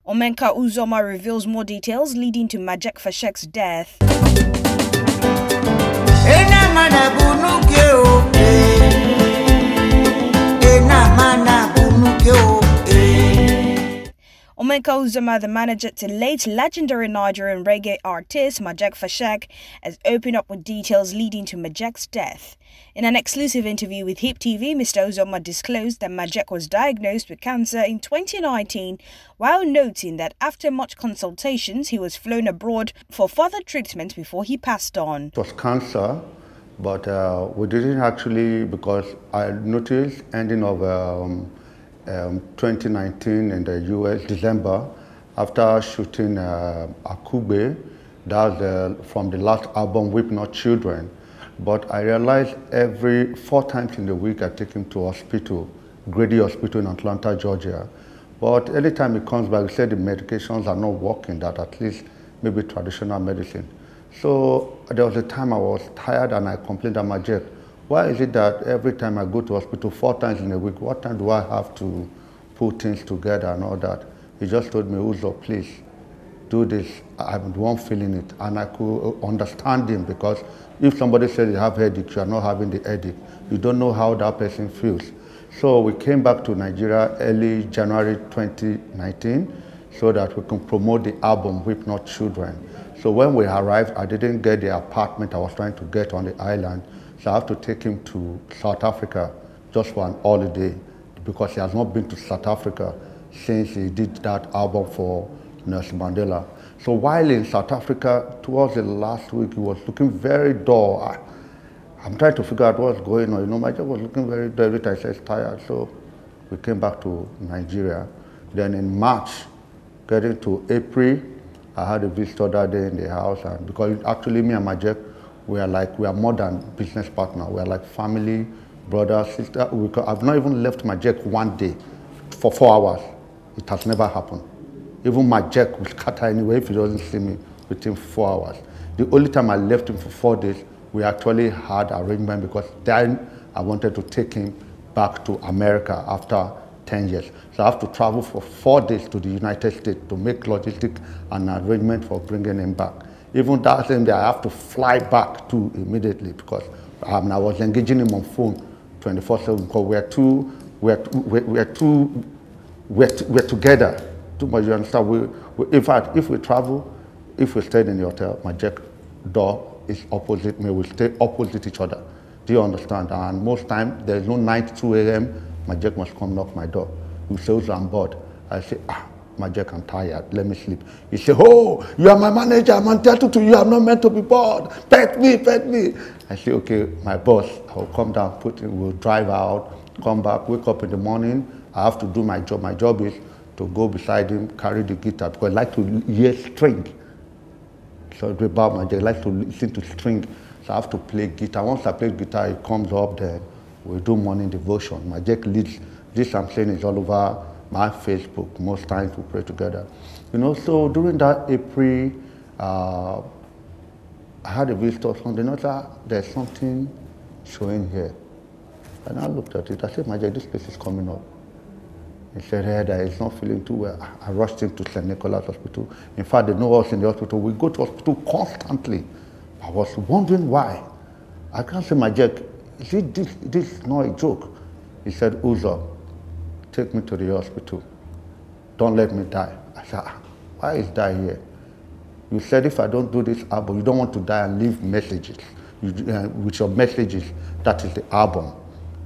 Omenka Uzoma reveals more details leading to Majek Fashek's death. Omenka Uzoma, the manager to late legendary Nigerian reggae artist Majek Fashek, has opened up with details leading to Majek's death. In an exclusive interview with Hip TV, Mr. Uzoma disclosed that Majek was diagnosed with cancer in 2019, while noting that after much consultations, he was flown abroad for further treatment before he passed on. It was cancer, but we didn't actually, because I noticed ending of 2019 in the US, December, after shooting Akube, that's from the last album, Weep Not Children. But I realized every 4 times in the week I take him to hospital, Grady Hospital in Atlanta, Georgia. But anytime he comes back, he said the medications are not working, that at least maybe traditional medicine. So there was a time I was tired and I complained to Majek, why is it that every time I go to hospital 4 times in a week, what time do I have to put things together and all that? He just told me, Uzo, please do this. I'm the one feeling it. And I could understand him, because if somebody says you have headache, you are not having the headache. You don't know how that person feels. So we came back to Nigeria early January 2019 so that we can promote the album, Weep Not Children. So when we arrived, I didn't get the apartment I was trying to get on the island. So I have to take him to South Africa just for an holiday, because he has not been to South Africa since he did that album for Nelson Mandela. So while in South Africa, towards the last week, he was looking very dull. I'm trying to figure out what's going on. You know, Majek was looking very dull. Every time I said tired. So we came back to Nigeria. Then in March, getting to April, I had a visitor that day in the house. And because actually me and Majek, we are more than business partner. We are like family, brother, sister. I've not even left Majek one day for 4 hours. It has never happened. Even Majek will scatter anyway if he doesn't see me within 4 hours. The only time I left him for 4 days, we actually had arrangement, because then I wanted to take him back to America after 10 years. So I have to travel for 4 days to the United States to make logistic and arrangement for bringing him back. Even that same day, I have to fly back to immediately, because I was engaging him on phone 24/7, because we're together. Too much, you understand? In fact, if we travel, if we stay in the hotel, Majek door is opposite me. We stay opposite each other. Do you understand? And most time, there's no night 2 a.m. Majek must come knock my door. He says, I'm bored. I say, Majek, I'm tired. Let me sleep. He say, oh, you are my manager. I'm entitled to you. I'm not meant to be bored. Pet me, pet me. I say, okay, my boss. I will come down, we'll drive out, come back, wake up in the morning. I have to do my job. My job is to go beside him, carry the guitar, because I like to hear string. So about Majek, I like to listen to string. So I have to play guitar. Once I play guitar, it comes up there. We do morning devotion. Majek leads. This I'm saying is all over my Facebook. Most times we pray together. You know, so during that April, I had a visitor from the note, there's something showing here. And I looked at it. I said, Majek, this place is coming up. He said, hey, that he's not feeling too well. I rushed him to St. Nicholas Hospital. In fact, they know us in the hospital. We go to hospital constantly. I was wondering why. I can't say, Majek, this is not a joke. He said, Uzo, take me to the hospital. Don't let me die. I said, why is die here? You said if I don't do this album, you don't want to die and leave messages. With your messages, that is the album.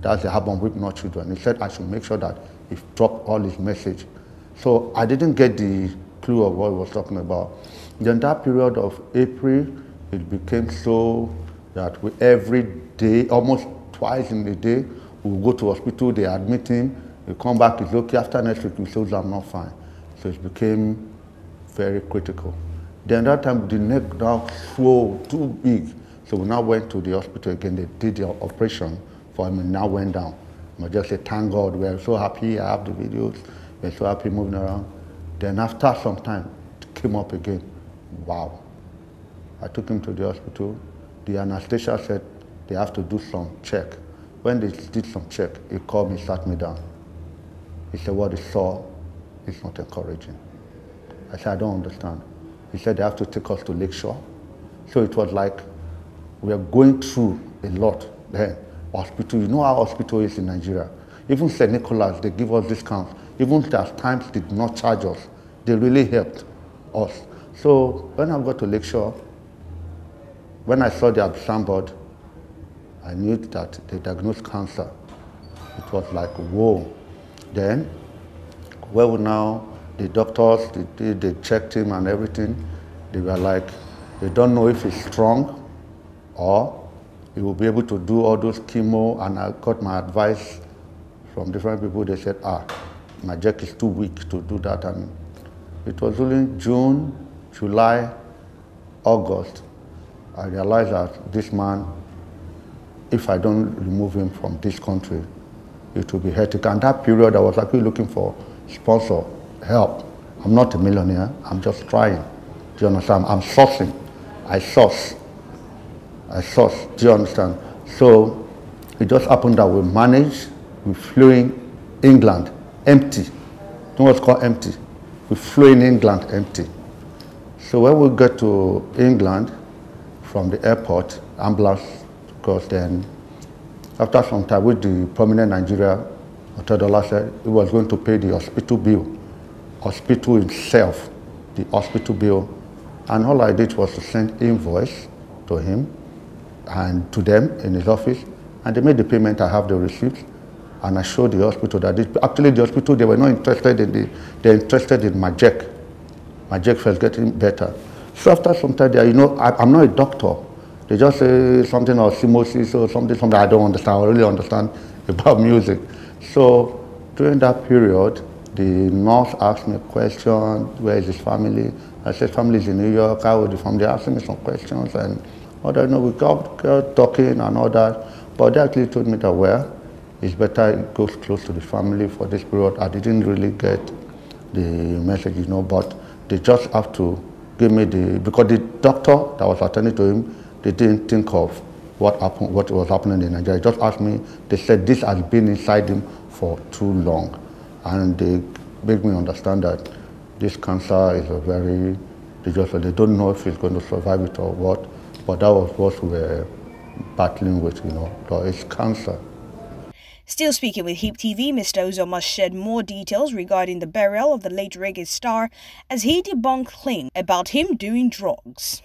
That's the album, Weep Not Children. He said I should make sure that he dropped all his message. So I didn't get the clue of what he was talking about. Then that period of April, it became so that every day, almost twice in a day, we go to hospital, they admit him, he come back, he's okay. After next week, he says, I'm not fine. So it became very critical. Then that time, the neck now swelled too big. So we now went to the hospital again. They did the operation for him and now went down. I just said, thank God, we're so happy. I have the videos. We're so happy moving around. Then after some time, it came up again. Wow. I took him to the hospital. The anesthesia said they have to do some check. When they did some check, he called me, sat me down. He said, what he saw is not encouraging. I said, I don't understand. He said they have to take us to Lakeshore. So it was like we are going through a lot then. Hospital, you know how hospital is in Nigeria. Even St. Nicholas, they give us discounts. Even at times they did not charge us. They really helped us. So when I got to Lakeshore, when I saw the signboard, I knew that they diagnosed cancer. It was like, whoa. Then, well now, the doctors, they checked him and everything. They were like, they don't know if he's strong or he will be able to do all those chemo. And I got my advice from different people. They said, Majek is too weak to do that. And it was only June, July, August, I realized that this man, if I don't remove him from this country, it will be hectic. And that period, I was actually looking for sponsor, help. I'm not a millionaire, I'm just trying. Do you understand? I'm sourcing. I source. Do you understand? So it just happened that we flew in England empty. You know what's called empty? We flew in England empty. So when we got to England from the airport, ambulance, because then after some time with the prominent Nigeria, Otedola said he was going to pay the hospital bill, hospital itself, the hospital bill. And all I did was to send invoice to him and to them in his office, and they made the payment. I have the receipts, and I showed the hospital that actually the hospital, they were not interested in they're interested in Majek. Majek was getting better. So after some time there, you know, I'm not a doctor. They just say something or osmosis or something I don't understand. I really understand about music. So during that period, the nurse asked me a question, where is his family? I said, family is in New York, how would the family? They asked me some questions, and all that, you know, we got talking and all that. But they actually told me that, well, it's better it goes close to the family for this period. I didn't really get the message, you know, but they just have to give me because the doctor that was attending to him, they didn't think of what was happening in Nigeria. They just asked me, they said this has been inside him for too long. And they made me understand that this cancer is they don't know if he's going to survive it or what, but that was what we were battling with, you know, so it's cancer. Still speaking with Hip TV, Mr. Uzoma shared more details regarding the burial of the late reggae star as he debunked claims about him doing drugs.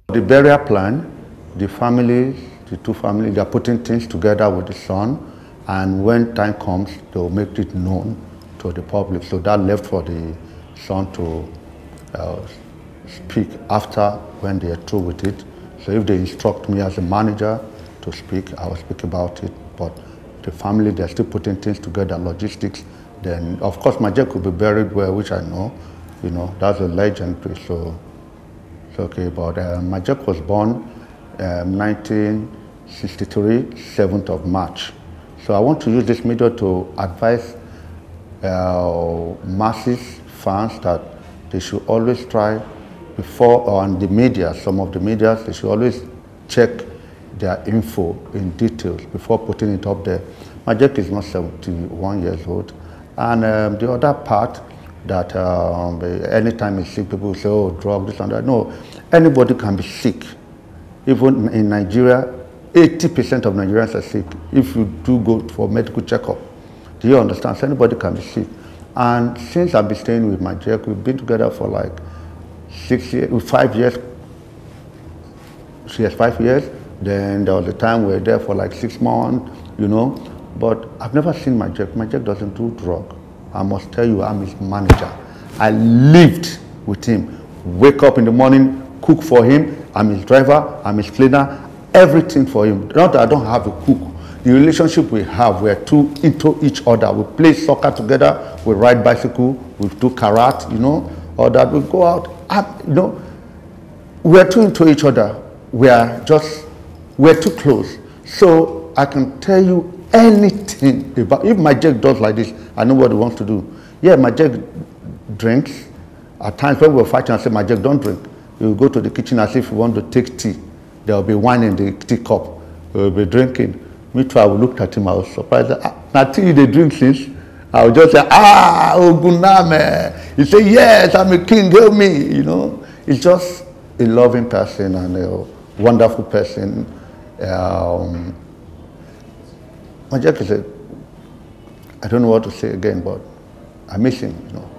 The burial plan, the two families, they're putting things together with the son, and when time comes, they'll make it known to the public. So that left for the son to speak after when they are through with it. So if they instruct me as a manager to speak, I will speak about it. But the family, they're still putting things together, logistics. Then, of course, Majek could be buried well, which I know. You know, that's a legendary, so it's okay. But Majek was born 1963, 7th of March. So I want to use this media to advise masses, fans, that they should always try before, on the media, some of the media, they should always check their info in details before putting it up there. Majek is not 71 years old. And the other part that anytime you see people say, oh, drug, this and that. No, anybody can be sick. Even in Nigeria, 80% of Nigerians are sick if you do go for medical checkup. Do you understand? So anybody can be sick. And since I've been staying with Majek, we've been together for like 5 years. She has 5 years. Then there was a time we were there for like 6 months, you know. But I've never seen Majek. Majek doesn't do drug. I must tell you, I'm his manager. I lived with him. Wake up in the morning, cook for him. I'm his driver, I'm his cleaner, everything for him. Not that I don't have a cook. The relationship we have, we're too into each other. We play soccer together, we ride bicycle, we do karate, you know, or that we go out. You know, we're too into each other. We're too close. So I can tell you anything about, if Majek does like this, I know what he wants to do. Yeah, Majek drinks. At times when we're fighting, I say, Majek, don't drink. You go to the kitchen as if you want to take tea. There will be wine in the teacup. We'll be drinking. Me too, I looked at him, I was surprised. Now tea they drink since, I would just say, ah, Oguname. He say, yes, I'm a king, help me, you know. He's just a loving person and a wonderful person. Majek is I don't know what to say again, but I miss him, you know.